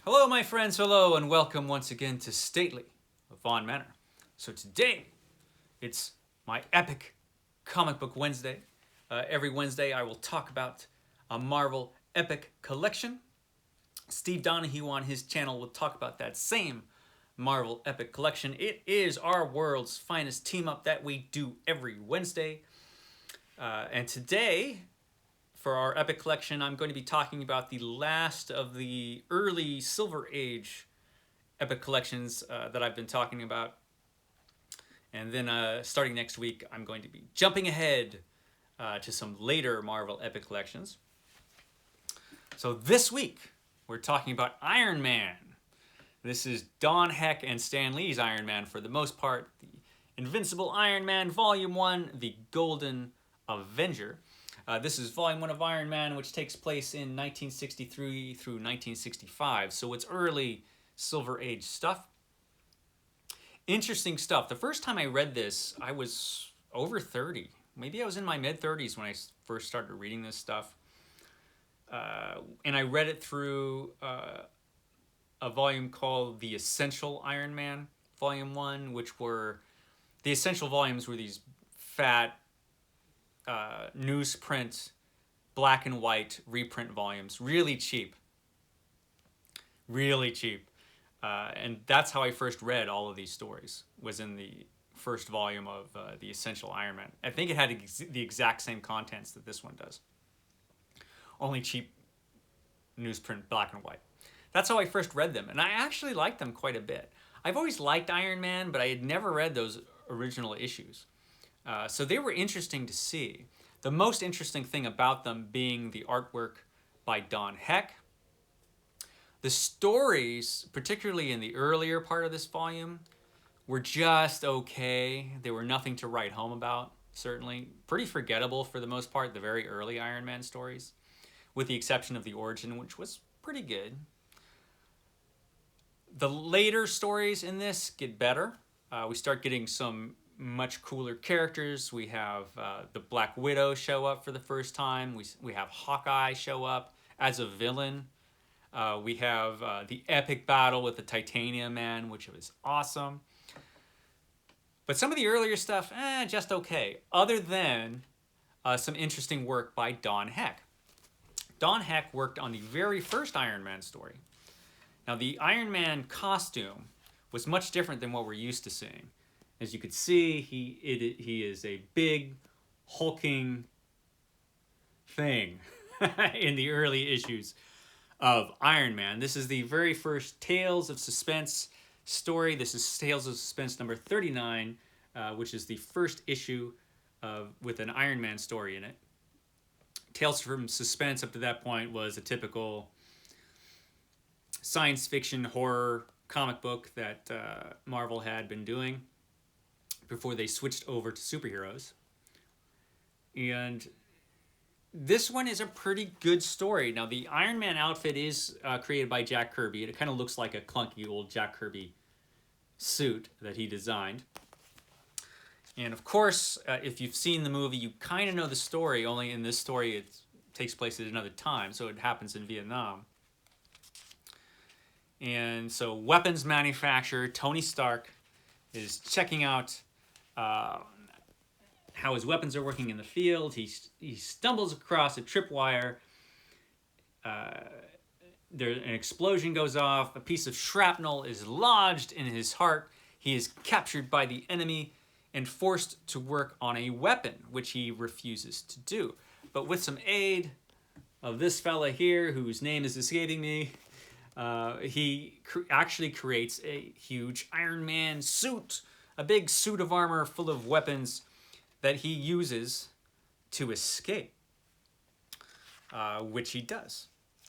Hello, my friends, hello, and welcome once again to Stately of Vaughn Manor. So today, it's my epic comic book Wednesday. Every Wednesday, I will talk about a Marvel epic collection. Steve Donoghue on his channel will talk about that same Marvel epic collection. It is our world's finest team up that we do every Wednesday. And today, for our epic collection, I'm going to be talking about the last of the early Silver Age epic collections that I've been talking about. And then starting next week, I'm going to be jumping ahead to some later Marvel epic collections. So this week, we're talking about Iron Man. This is Don Heck and Stan Lee's Iron Man for the most part. The Invincible Iron Man Volume 1, the Golden Avenger. This is Volume 1 of Iron Man, which takes place in 1963 through 1965. So it's early Silver Age stuff. Interesting stuff. The first time I read this, I was over 30. Maybe I was in my mid-30s when I first started reading this stuff. And I read it through a volume called The Essential Iron Man, Volume 1, which were... The Essential volumes were these fat... newsprint, black and white reprint volumes, really cheap, and that's how I first read all of these stories, was in the first volume of the Essential Iron Man. I think it had the exact same contents that this one does, only cheap newsprint, black and white. That's how I first read them, and I actually liked them quite a bit. I've always liked Iron Man, but I had never read those original issues. So they were interesting to see. The most interesting thing about them being the artwork by Don Heck. The stories, particularly in the earlier part of this volume, were just okay. They were nothing to write home about, certainly. Pretty forgettable for the most part, the very early Iron Man stories, with the exception of the origin, which was pretty good. The later stories in this get better. We start getting some much cooler characters. We have the Black Widow show up for the first time. We have Hawkeye show up as a villain. We have the epic battle with the Titanium Man, which was awesome. But some of the earlier stuff, just okay. Other than some interesting work by Don Heck. Don Heck worked on the very first Iron Man story. Now, the Iron Man costume was much different than what we're used to seeing. As you could see, he is a big, hulking thing in the early issues of Iron Man. This is the very first Tales of Suspense story. This is Tales of Suspense number 39, which is the first issue with an Iron Man story in it. Tales from Suspense up to that point was a typical science fiction horror comic book that Marvel had been doing before they switched over to superheroes. And this one is a pretty good story. Now, the Iron Man outfit is created by Jack Kirby. It kind of looks like a clunky old Jack Kirby suit that he designed. And of course, if you've seen the movie, you kind of know the story, only in this story it takes place at another time, so it happens in Vietnam. And so weapons manufacturer Tony Stark is checking out how his weapons are working in the field. He stumbles across a tripwire. An explosion goes off. A piece of shrapnel is lodged in his heart. He is captured by the enemy and forced to work on a weapon, which he refuses to do. But with some aid of this fella here, whose name is escaping me, he actually creates a huge Iron Man suit, a big suit of armor full of weapons that he uses to escape, which he does.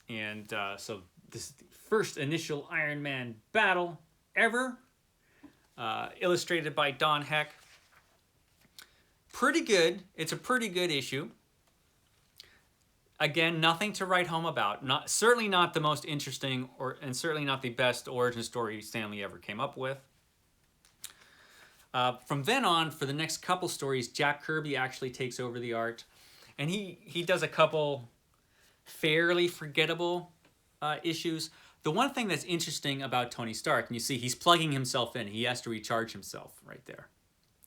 And so this is the first initial Iron Man battle ever, illustrated by Don Heck. Pretty good. It's a pretty good issue. Again, nothing to write home about. Certainly not the most interesting, and certainly not the best origin story Stan Lee ever came up with. From then on, for the next couple stories, Jack Kirby actually takes over the art, and he does a couple fairly forgettable issues. The one thing that's interesting about Tony Stark, and you see he's plugging himself in. He has to recharge himself right there.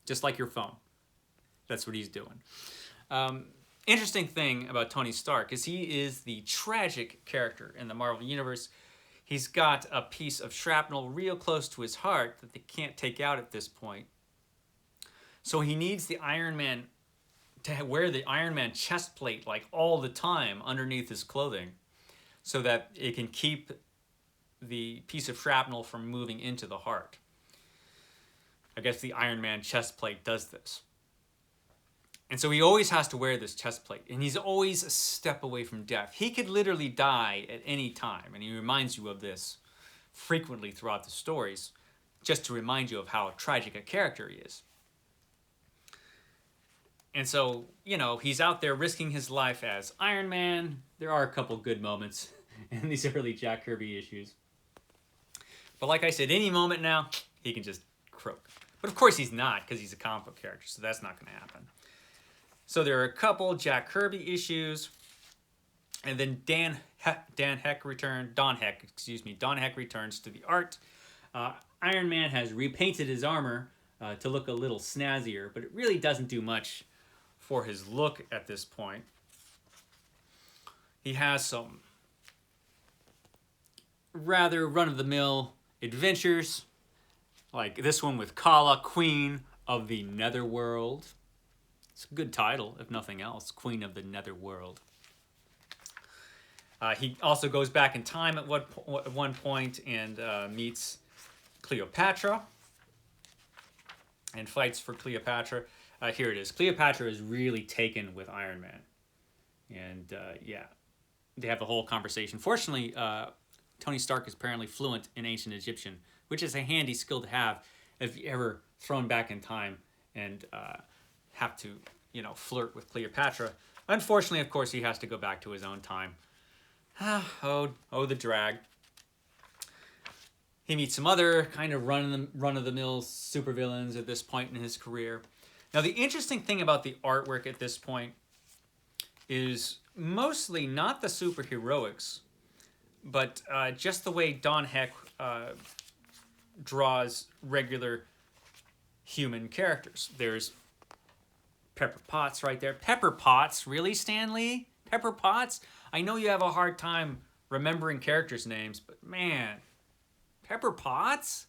Just like your phone. That's what he's doing. Interesting thing about Tony Stark is he is the tragic character in the Marvel Universe. He's got a piece of shrapnel real close to his heart that they can't take out at this point. So he needs the Iron Man to wear the Iron Man chest plate like all the time underneath his clothing so that it can keep the piece of shrapnel from moving into the heart. I guess the Iron Man chest plate does this. And so he always has to wear this chest plate. And he's always a step away from death. He could literally die at any time. And he reminds you of this frequently throughout the stories, just to remind you of how tragic a character he is. And so, you know, he's out there risking his life as Iron Man. There are a couple good moments in these early Jack Kirby issues. But like I said, any moment now, he can just croak. But of course he's not, because he's a comic book character, so that's not going to happen. So there are a couple Jack Kirby issues, and then Don Heck returns to the art. Iron Man has repainted his armor to look a little snazzier, but it really doesn't do much for his look at this point. He has some rather run-of-the-mill adventures, like this one with Kala, Queen of the Netherworld. It's a good title, if nothing else, Queen of the Netherworld. He also goes back in time at one point and meets Cleopatra and fights for Cleopatra. Here it is. Cleopatra is really taken with Iron Man. And yeah, they have the whole conversation. Fortunately, Tony Stark is apparently fluent in ancient Egyptian, which is a handy skill to have if you ever thrown back in time and have to, you know, flirt with Cleopatra. Unfortunately, of course, he has to go back to his own time. Oh, the drag. He meets some other kind of run-of-the-mill supervillains at this point in his career. Now, the interesting thing about the artwork at this point is mostly not the superheroics, but just the way Don Heck draws regular human characters. There's Pepper Potts right there. Pepper Potts? Really, Stan Lee? Pepper Potts? I know you have a hard time remembering characters' names, but man, Pepper Potts?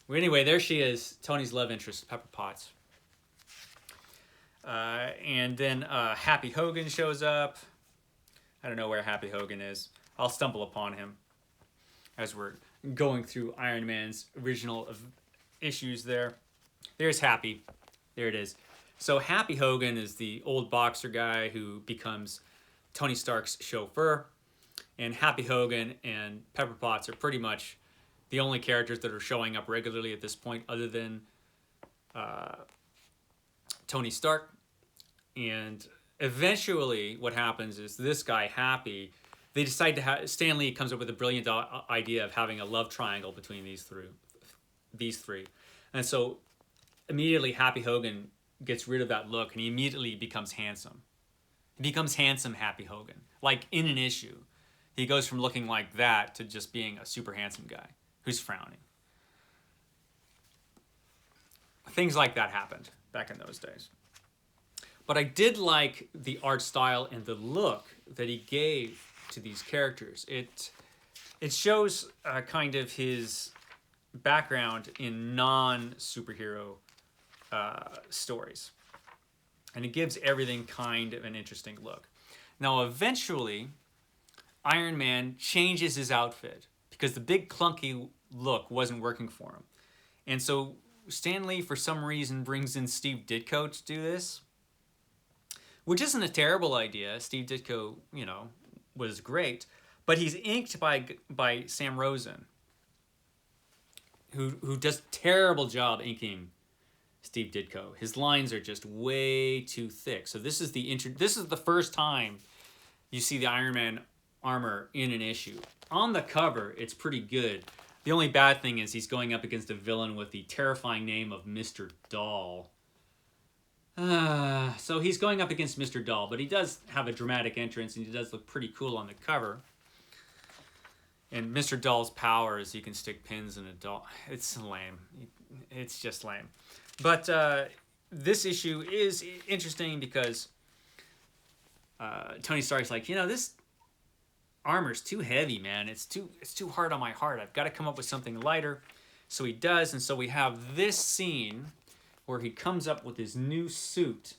Well, anyway, there she is, Tony's love interest, Pepper Potts. And then Happy Hogan shows up. I don't know where Happy Hogan is. I'll stumble upon him as we're going through Iron Man's original issues there. There's Happy. There it is. So Happy Hogan is the old boxer guy who becomes Tony Stark's chauffeur. And Happy Hogan and Pepper Potts are pretty much the only characters that are showing up regularly at this point other than Tony Stark. And eventually what happens is this guy, Happy, they decide to have... Stan Lee comes up with a brilliant idea of having a love triangle between these three. And so immediately Happy Hogan gets rid of that look and he immediately becomes handsome. He becomes handsome Happy Hogan. Like in an issue. He goes from looking like that to just being a super handsome guy who's frowning. Things like that happened back in those days. But I did like the art style and the look that he gave to these characters. It shows kind of his background in non-superhero stories. And it gives everything kind of an interesting look. Now, eventually, Iron Man changes his outfit because the big clunky look wasn't working for him. And so Stan Lee, for some reason, brings in Steve Ditko to do this, which isn't a terrible idea. Steve Ditko, you know, was great, but he's inked by Sam Rosen, who does a terrible job inking Steve Ditko. His lines are just way too thick. So this is the first time you see the Iron Man armor in an issue. On the cover, it's pretty good. The only bad thing is he's going up against a villain with the terrifying name of Mr. Doll. So he's going up against Mr. Doll, but he does have a dramatic entrance and he does look pretty cool on the cover. And Mr. Doll's power is he can stick pins in a doll. It's lame. It's just lame. But this issue is interesting because Tony Stark's like, this armor's too heavy, man. It's too hard on my heart. I've got to come up with something lighter. So he does, and so we have this scene where he comes up with his new suit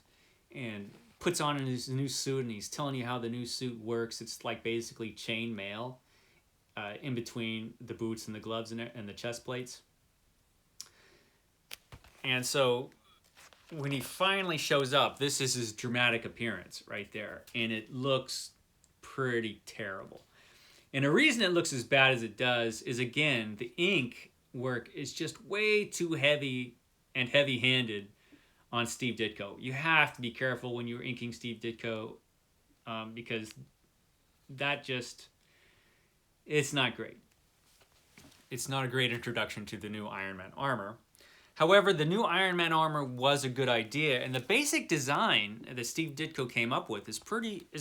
and puts on his new suit, and he's telling you how the new suit works. It's like basically chain mail in between the boots and the gloves and the chest plates. And so when he finally shows up, this is his dramatic appearance right there, and it looks pretty terrible. And the reason it looks as bad as it does is, again, the ink work is just way too heavy and heavy-handed on Steve Ditko. You have to be careful when you're inking Steve Ditko because that just, it's not great. It's not a great introduction to the new Iron Man armor. However, the new Iron Man armor was a good idea, and the basic design that Steve Ditko came up with is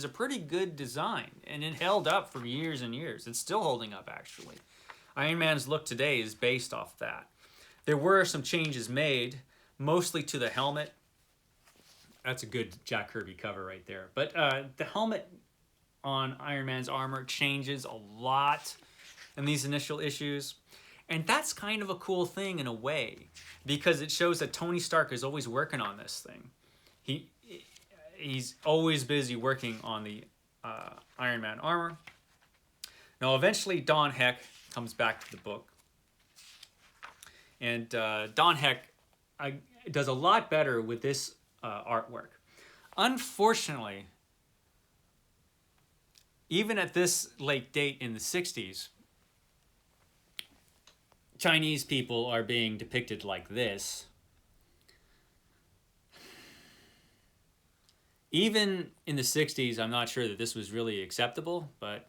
a pretty good design, and it held up for years and years. It's still holding up, actually. Iron Man's look today is based off that. There were some changes made, mostly to the helmet. That's a good Jack Kirby cover right there. But the helmet on Iron Man's armor changes a lot in these initial issues. And that's kind of a cool thing in a way, because it shows that Tony Stark is always working on this thing. He's always busy working on the Iron Man armor. Now, eventually, Don Heck comes back to the book. And Don Heck does a lot better with this artwork. Unfortunately, even at this late date in the 60s, Chinese people are being depicted like this. Even in the 60s, I'm not sure that this was really acceptable, but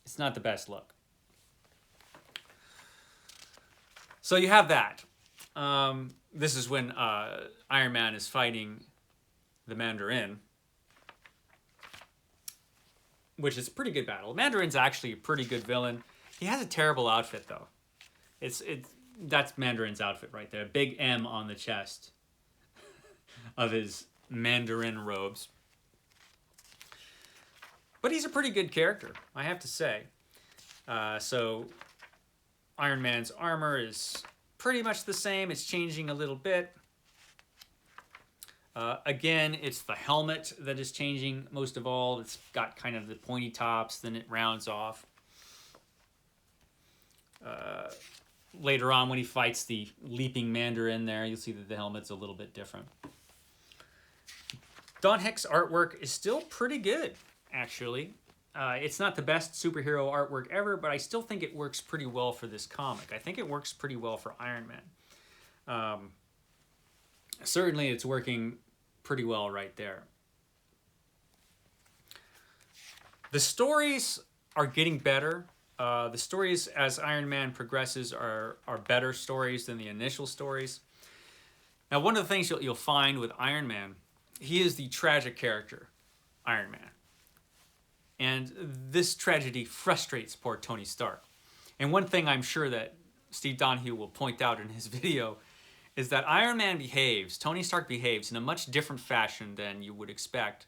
it's not the best look. So you have that. This is when Iron Man is fighting the Mandarin, which is a pretty good battle. Mandarin's actually a pretty good villain. He has a terrible outfit, though. That's Mandarin's outfit right there. Big M on the chest of his Mandarin robes. But he's a pretty good character, I have to say. So Iron Man's armor is pretty much the same. It's changing a little bit. Again, it's the helmet that is changing most of all. It's got kind of the pointy tops, then it rounds off. Later on, when he fights the leaping Mandarin there, you'll see that the helmet's a little bit different. Don Heck's artwork is still pretty good, actually. It's not the best superhero artwork ever, but I still think it works pretty well for this comic. I think it works pretty well for Iron Man. Certainly, it's working pretty well right there. The stories are getting better. The stories as Iron Man progresses are better stories than the initial stories. Now, one of the things you'll find with Iron Man, he is the tragic character, Iron Man. And this tragedy frustrates poor Tony Stark. And one thing I'm sure that Steve Donoghue will point out in his video is that Iron Man behaves, Tony Stark behaves in a much different fashion than you would expect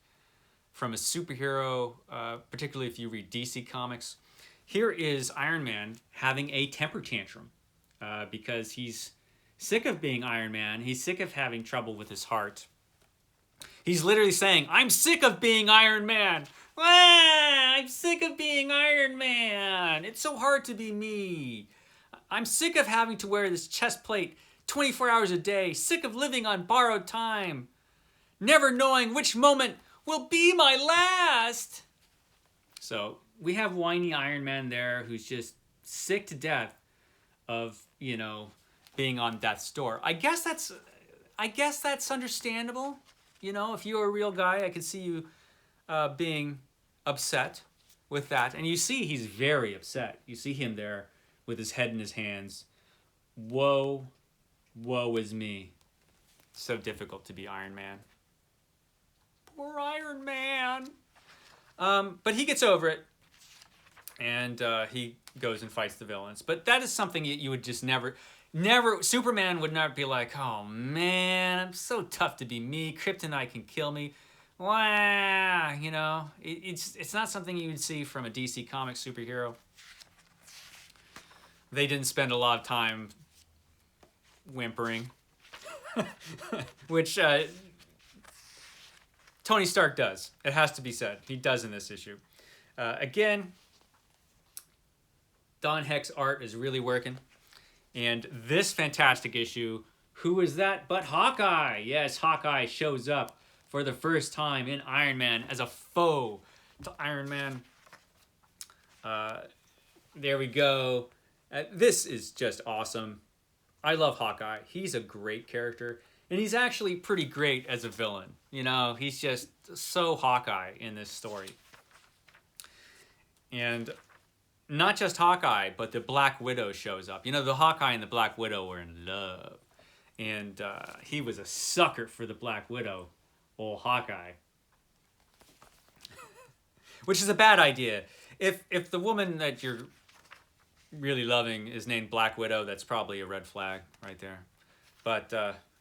from a superhero, particularly if you read DC comics. Here is Iron Man having a temper tantrum because he's sick of being Iron Man. He's sick of having trouble with his heart. He's literally saying, "I'm sick of being Iron Man. I'm sick of being Iron Man. It's so hard to be me. I'm sick of having to wear this chest plate 24 hours a day. Sick of living on borrowed time. Never knowing which moment will be my last." So we have whiny Iron Man there who's just sick to death of, being on death's door. I guess that's understandable. If you were a real guy, I could see you being upset with that. And you see he's very upset. You see him there with his head in his hands. Woe is me. So difficult to be Iron Man. Poor Iron Man. But he gets over it. and he goes and fights the villains. But that is something you would just never, Superman would not be like, oh man, I'm so tough to be me. Kryptonite can kill me. Wow, you know, it's not something you would see from a DC comic superhero. They didn't spend a lot of time whimpering, which Tony Stark does. It has to be said. He does in this issue. Again, Don Heck's art is really working. And this fantastic issue, who is that but Hawkeye? Yes, Hawkeye shows up for the first time in Iron Man as a foe to Iron Man. There we go. This is just awesome. I love Hawkeye. He's a great character. And he's actually pretty great as a villain. You know, he's just so Hawkeye in this story. And not just Hawkeye, but the Black Widow shows up. You know, the Hawkeye and the Black Widow were in love. And he was a sucker for the Black Widow, old Hawkeye. Which is a bad idea. If the woman that you're really loving is named Black Widow, that's probably a red flag right there. But,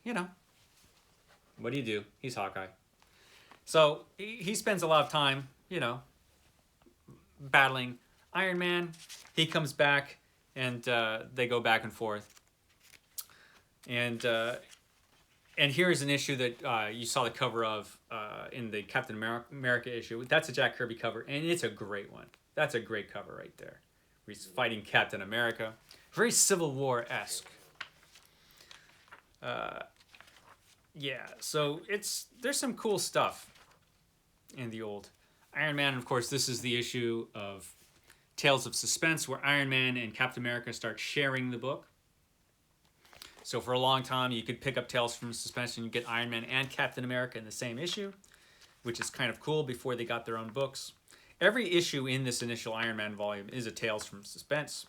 you know, what do you do? He's Hawkeye. So he spends a lot of time, you know, battling Iron Man. He comes back, and they go back and forth. And here's an issue that you saw the cover of in the Captain America issue. That's a Jack Kirby cover, and it's a great one. That's a great cover right there. He's fighting Captain America. Very Civil War-esque. Yeah, so there's some cool stuff in the old Iron Man. And of course, this is the issue of Tales of Suspense, where Iron Man and Captain America start sharing the book. So for a long time, you could pick up Tales from Suspense and you get Iron Man and Captain America in the same issue, which is kind of cool before they got their own books. Every issue in this initial Iron Man volume is a Tales from Suspense.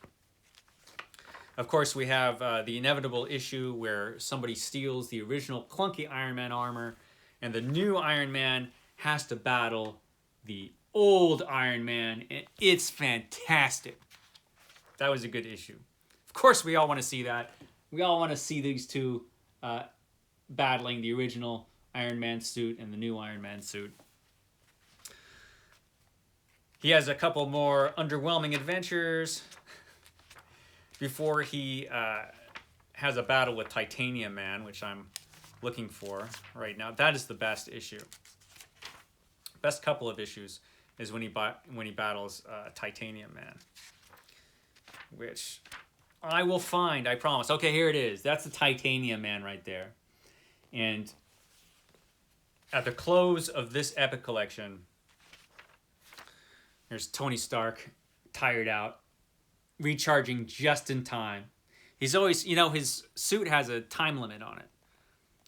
Of course, we have the inevitable issue where somebody steals the original clunky Iron Man armor, and the new Iron Man has to battle the old Iron Man, and it's fantastic. That was a good issue. Of course, we all want to see that. We all want to see these two battling the original Iron Man suit and the new Iron Man suit. He has a couple more underwhelming adventures before he has a battle with Titanium Man, which I'm looking for right now. That is the best issue. Best couple of issues is when he battles Titanium Man, which I will find, I promise. Okay, here it is. That's the Titanium Man right there. And at the close of this epic collection, there's Tony Stark, tired out, recharging just in time. He's always, you know, his suit has a time limit on it.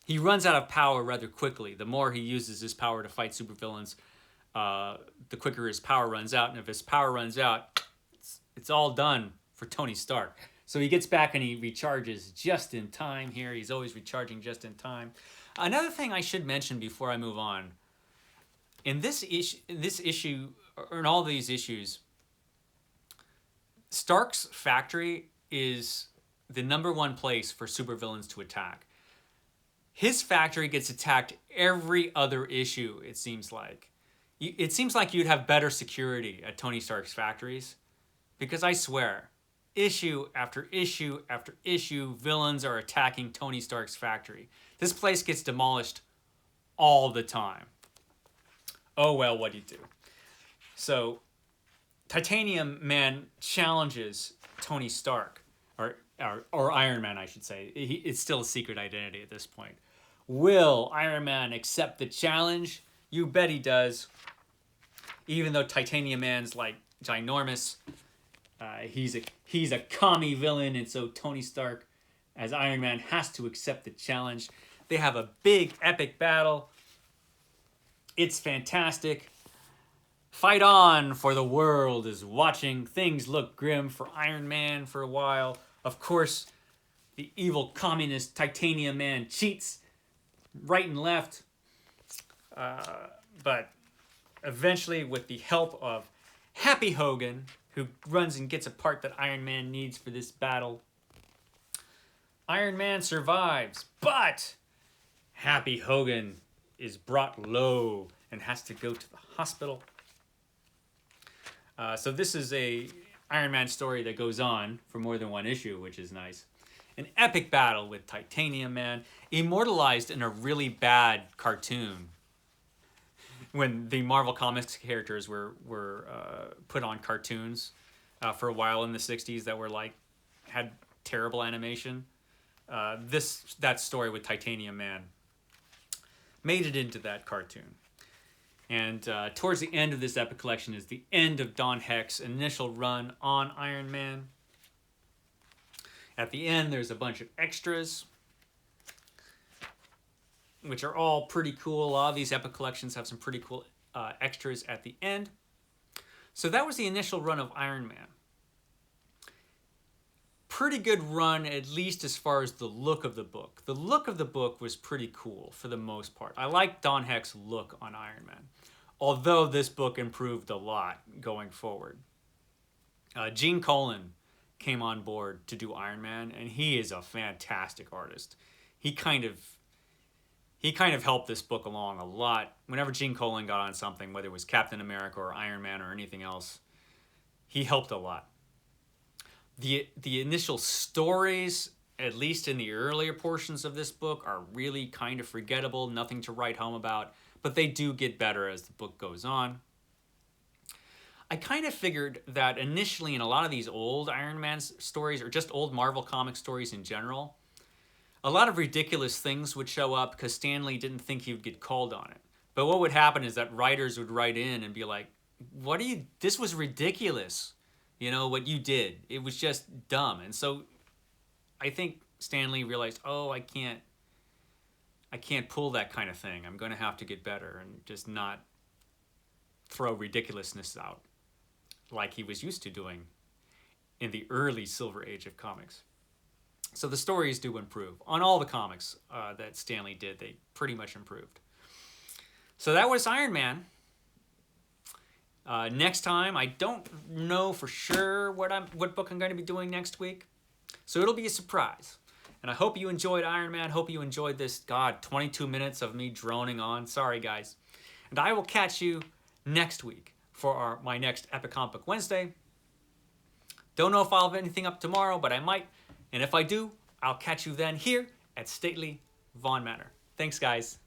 He runs out of power rather quickly. The more he uses his power to fight supervillains, the quicker his power runs out. And if his power runs out, it's all done for Tony Stark. So he gets back and he recharges just in time here. He's always recharging just in time. Another thing I should mention before I move on, in this issue, or in all these issues, Stark's factory is the #1 place for supervillains to attack. His factory gets attacked every other issue, it seems like. It seems like you'd have better security at Tony Stark's factories, because I swear, issue after issue after issue, villains are attacking Tony Stark's factory. This place gets demolished all the time. Oh well, what do you do? So, Titanium Man challenges Tony Stark, or Iron Man, I should say. It's still a secret identity at this point. Will Iron Man accept the challenge? You bet he does. Even though Titanium Man's like ginormous, he's a commie villain, and so Tony Stark, as Iron Man, has to accept the challenge. They have a big epic battle. It's fantastic. Fight on, for the world is watching. Things look grim for Iron Man for a while. Of course, the evil communist Titanium Man cheats right and left. But eventually, with the help of Happy Hogan, who runs and gets a part that Iron Man needs for this battle. Iron Man survives, but Happy Hogan is brought low and has to go to the hospital. So this is a Iron Man story that goes on for more than one issue, which is nice. An epic battle with Titanium Man, immortalized in a really bad cartoon. When the Marvel Comics characters were put on cartoons for a while in the 60s that were like, had terrible animation. That story with Titanium Man made it into that cartoon. And towards the end of this epic collection is the end of Don Heck's initial run on Iron Man. At the end, there's a bunch of extras, which are all pretty cool. A lot of these epic collections have some pretty cool extras at the end. So that was the initial run of Iron Man. Pretty good run, at least as far as the look of the book. The look of the book was pretty cool for the most part. I like Don Heck's look on Iron Man, although this book improved a lot going forward. Gene Colan came on board to do Iron Man, and he is a fantastic artist. He kind of helped this book along a lot. Whenever Gene Colan got on something, whether it was Captain America or Iron Man or anything else, he helped a lot. The initial stories, at least in the earlier portions of this book, are really kind of forgettable, nothing to write home about, but they do get better as the book goes on. I kind of figured that initially in a lot of these old Iron Man stories, or just old Marvel comic stories in general, a lot of ridiculous things would show up because Stan Lee didn't think he would get called on it. But what would happen is that writers would write in and be like, this was ridiculous. You know, what you did. It was just dumb. And so I think Stan Lee realized, I can't pull that kind of thing. I'm going to have to get better and just not throw ridiculousness out like he was used to doing in the early Silver Age of comics. So the stories do improve. On all the comics that Stan Lee did, they pretty much improved. So that was Iron Man. Next time, I don't know for sure what book I'm going to be doing next week. So it'll be a surprise. And I hope you enjoyed Iron Man. Hope you enjoyed this, 22 minutes of me droning on. Sorry, guys. And I will catch you next week for my next Epic Comic Book Wednesday. Don't know if I'll have anything up tomorrow, but I might. And if I do, I'll catch you then here at Stately Vaughn Manor. Thanks, guys.